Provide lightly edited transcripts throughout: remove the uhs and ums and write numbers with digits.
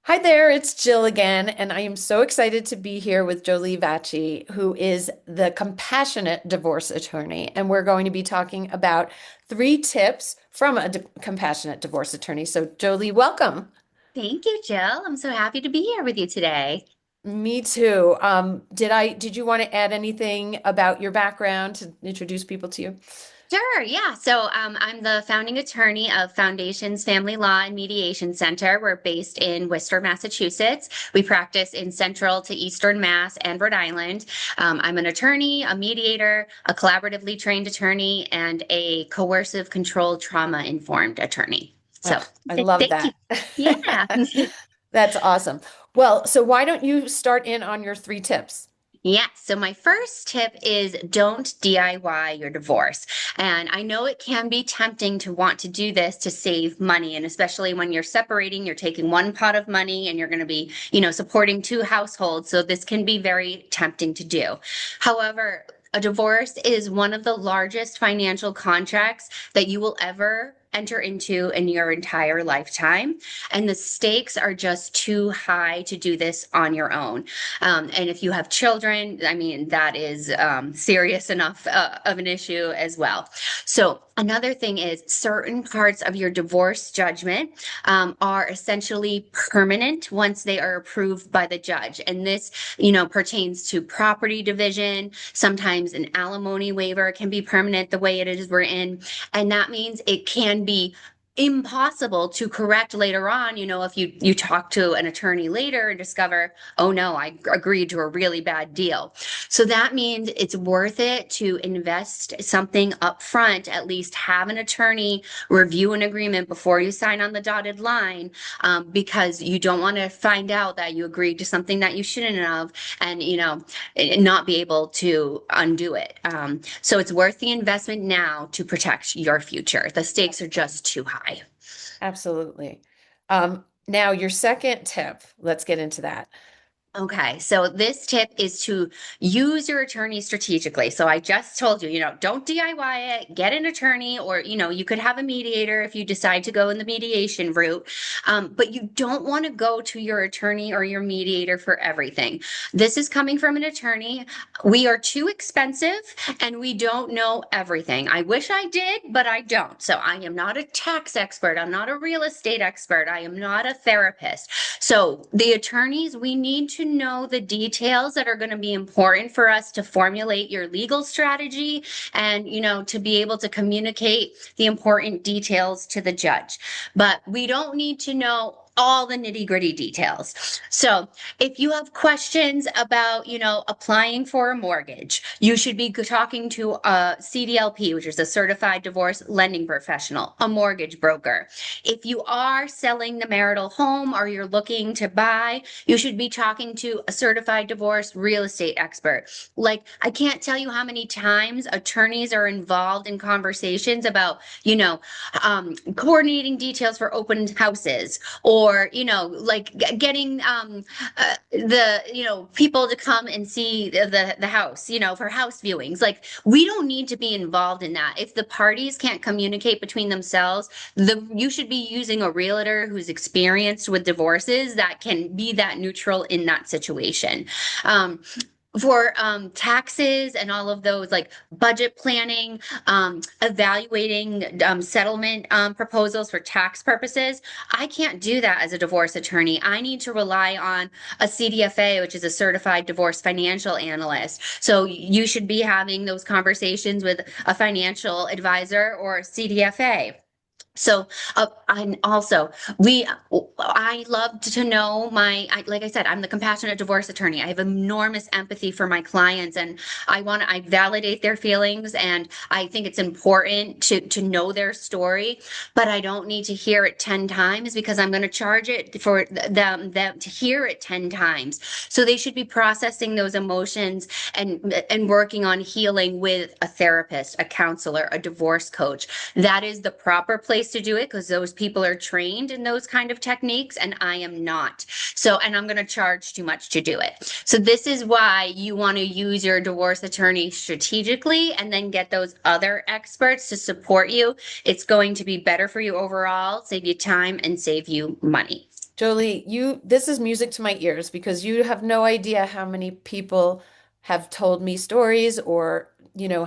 Hi there, it's Jill again, and I am so excited to be here with Jolee Vacchi, who is the compassionate divorce attorney. And we're going to be talking about 3 tips from a compassionate divorce attorney. So, Jolee, welcome. Thank you, Jill. I'm so happy to be here with you today. Me too. Did you want to add anything about your background to introduce people to you? Sure, yeah. I'm the founding attorney of Foundations Family Law and Mediation Center. We're based in Worcester, Massachusetts. We practice in Central to Eastern Mass and Rhode Island. I'm an attorney, a mediator, a collaboratively trained attorney, and a coercive control trauma informed attorney. So, Oh, I love thank you. that. Yeah. That's awesome. Well, so why don't you start in on your 3 tips? Yeah, so my first tip is don't DIY your divorce. And I know it can be tempting to want to do this to save money. And especially when you're separating, you're taking one pot of money and you're going to be, supporting 2 households. So this can be very tempting to do. However, a divorce is one of the largest financial contracts that you will ever enter into in your entire lifetime. And the stakes are just too high to do this on your own. And if you have children, I mean, that is serious enough of an issue as well. So, another thing is certain parts of your divorce judgment are essentially permanent once they are approved by the judge. And this, pertains to property division. Sometimes an alimony waiver can be permanent the way it is written. And that means it can be impossible to correct later on. If you talk to an attorney later and discover, oh no, I agreed to a really bad deal. So that means it's worth it to invest something up front, at least have an attorney review an agreement before you sign on the dotted line, because you don't want to find out that you agreed to something that you shouldn't have, and not be able to undo it. So it's worth the investment now to protect your future. The stakes are just too high. Absolutely. Now your second tip, let's get into that. Okay, so this tip is to use your attorney strategically. So I just told you, don't DIY it, get an attorney, or, you could have a mediator if you decide to go in the mediation route. But you don't want to go to your attorney or your mediator for everything. This is coming from an attorney. We are too expensive and we don't know everything. I wish I did, but I don't. So I am not a tax expert. I'm not a real estate expert. I am not a therapist. So the attorneys, we need to know the details that are going to be important for us to formulate your legal strategy and, to be able to communicate the important details to the judge. But we don't need to know all the nitty gritty details. So if you have questions about, applying for a mortgage, you should be talking to a CDLP, which is a certified divorce lending professional, a mortgage broker. If you are selling the marital home or you're looking to buy, you should be talking to a certified divorce real estate expert. Like, I can't tell you how many times attorneys are involved in conversations about, coordinating details for open houses, or, like getting the, people to come and see the house, for house viewings. Like, we don't need to be involved in that. If the parties can't communicate between themselves, you should be using a realtor who's experienced with divorces that can be that neutral in that situation. For taxes and all of those, like budget planning, evaluating settlement proposals for tax purposes, I can't do that as a divorce attorney. I need to rely on a CDFA, which is a certified divorce financial analyst. So you should be having those conversations with a financial advisor or a CDFA. So, and also, I love to know like I said, I'm the compassionate divorce attorney. I have enormous empathy for my clients, and I validate their feelings, and I think it's important to know their story, but I don't need to hear it 10 times because I'm going to charge it for them to hear it 10 times. So they should be processing those emotions and working on healing with a therapist, a counselor, a divorce coach. That is the proper place to do it because those people are trained in those kind of techniques and I am not. So, and I'm going to charge too much to do it. So this is why you want to use your divorce attorney strategically and then get those other experts to support you. It's going to be better for you overall, save you time and save you money. Jolie, this is music to my ears because you have no idea how many people have told me stories or,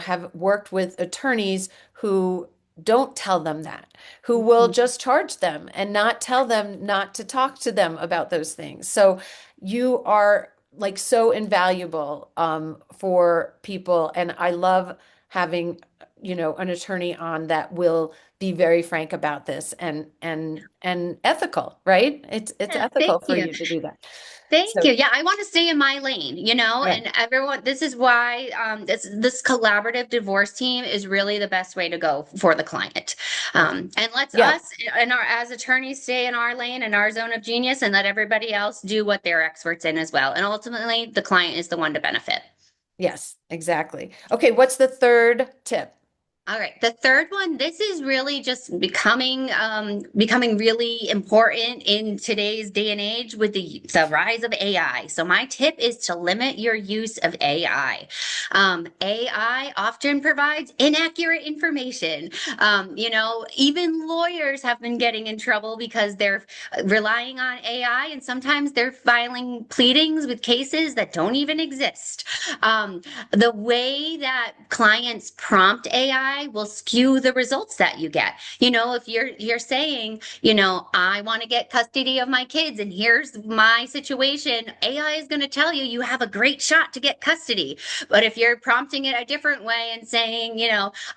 have worked with attorneys who don't tell them that, who will just charge them and not tell them not to talk to them about those things. So you are like so invaluable for people, and I love having, an attorney on that will be very frank about this and ethical, right? It's Yeah, thank ethical for you. you to do that. Thank you. So, Yeah, I want to stay in my lane, right. and everyone, this is why this collaborative divorce team is really the best way to go for the client. And let's Yeah. us and our as attorneys stay in our lane and our zone of genius and let everybody else do what they're experts in as well. And ultimately, the client is the one to benefit. Yes, exactly. Okay, what's the third tip? All right. The third one, this is really just becoming really important in today's day and age with the rise of AI. So my tip is to limit your use of AI. AI often provides inaccurate information. Even lawyers have been getting in trouble because they're relying on AI, and sometimes they're filing pleadings with cases that don't even exist. The way that clients prompt AI will skew the results that you get. If you're saying, I want to get custody of my kids and here's my situation, AI is going to tell you you have a great shot to get custody. But if you're prompting it a different way and saying,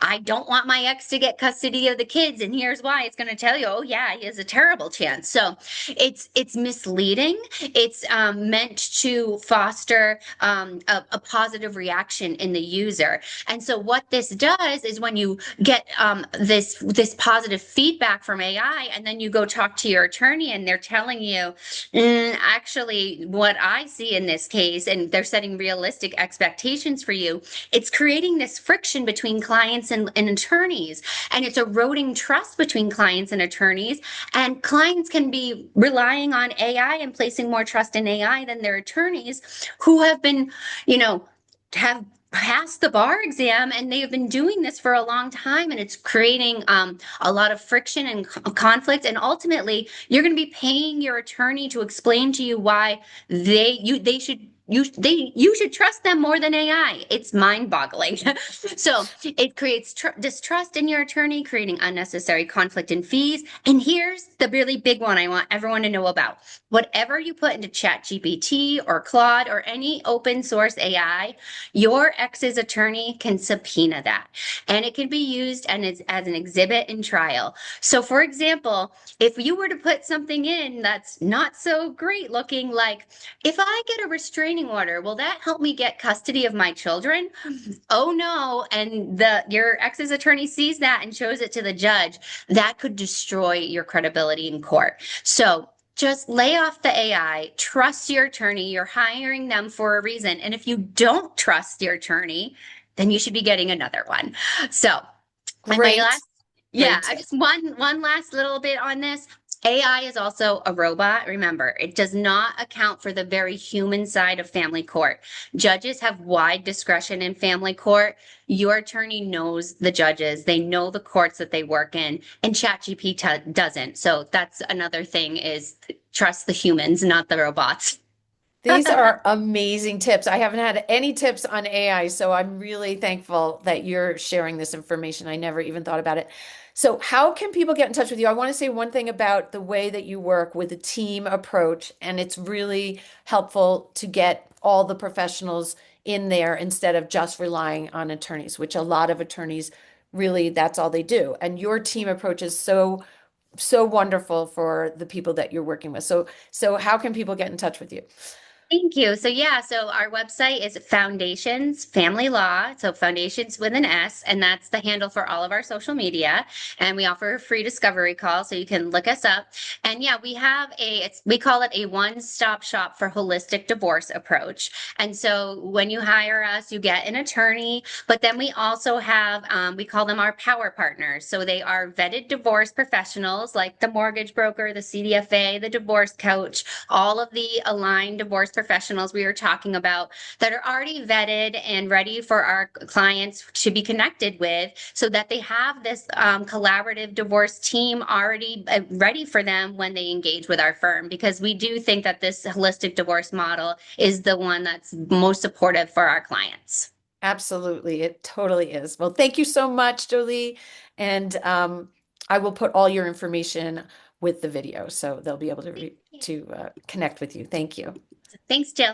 I don't want my ex to get custody of the kids and here's why, it's going to tell you, oh yeah, he has a terrible chance. So it's misleading. It's meant to foster a positive reaction in the user. And so what this does is when you get this positive feedback from AI, and then you go talk to your attorney, and they're telling you, actually, what I see in this case, and they're setting realistic expectations for you. It's creating this friction between clients and attorneys, and it's eroding trust between clients and attorneys. And clients can be relying on AI and placing more trust in AI than their attorneys, who have been, you know, have passed the bar exam and they have been doing this for a long time, and it's creating a lot of friction and conflict, and ultimately you're going to be paying your attorney to explain to you why they should you should trust them more than AI. It's mind-boggling. So it creates distrust in your attorney, creating unnecessary conflict and fees. And here's the really big one I want everyone to know about. Whatever you put into ChatGPT or Claude or any open source AI, your ex's attorney can subpoena that, and it can be used as an exhibit in trial. So, for example, if you were to put something in that's not so great looking, like, if I get a restraining order, will that help me get custody of my children? Oh no. And your ex's attorney sees that and shows it to the judge. That could destroy your credibility in court. So just lay off the AI, trust your attorney. You're hiring them for a reason. And if you don't trust your attorney, then you should be getting another one. So, and my Great, last, yeah, great I tip. just one last little bit on this. AI is also a robot. Remember, it does not account for the very human side of family court. Judges have wide discretion in family court. Your attorney knows the judges. They know the courts that they work in, and ChatGPT doesn't. So that's another thing, is trust the humans, not the robots. These are amazing tips. I haven't had any tips on AI, so I'm really thankful that you're sharing this information. I never even thought about it. So, how can people get in touch with you? I want to say one thing about the way that you work with a team approach, and it's really helpful to get all the professionals in there instead of just relying on attorneys, which a lot of attorneys really that's all they do. And your team approach is so wonderful for the people that you're working with. So how can people get in touch with you? Thank you. So yeah, so our website is Foundations Family Law. So Foundations with an S, and that's the handle for all of our social media. And we offer a free discovery call, so you can look us up. And yeah, we call it a one-stop shop for holistic divorce approach. And so when you hire us, you get an attorney, but then we also have, we call them our power partners. So they are vetted divorce professionals like the mortgage broker, the CDFA, the divorce coach, all of the aligned divorce professionals we were talking about that are already vetted and ready for our clients to be connected with so that they have this collaborative divorce team already ready for them when they engage with our firm, because we do think that this holistic divorce model is the one that's most supportive for our clients. Absolutely. It totally is. Well, thank you so much, Jolie. And I will put all your information with the video so they'll be able to connect with you. Thank you. Thanks, Jill.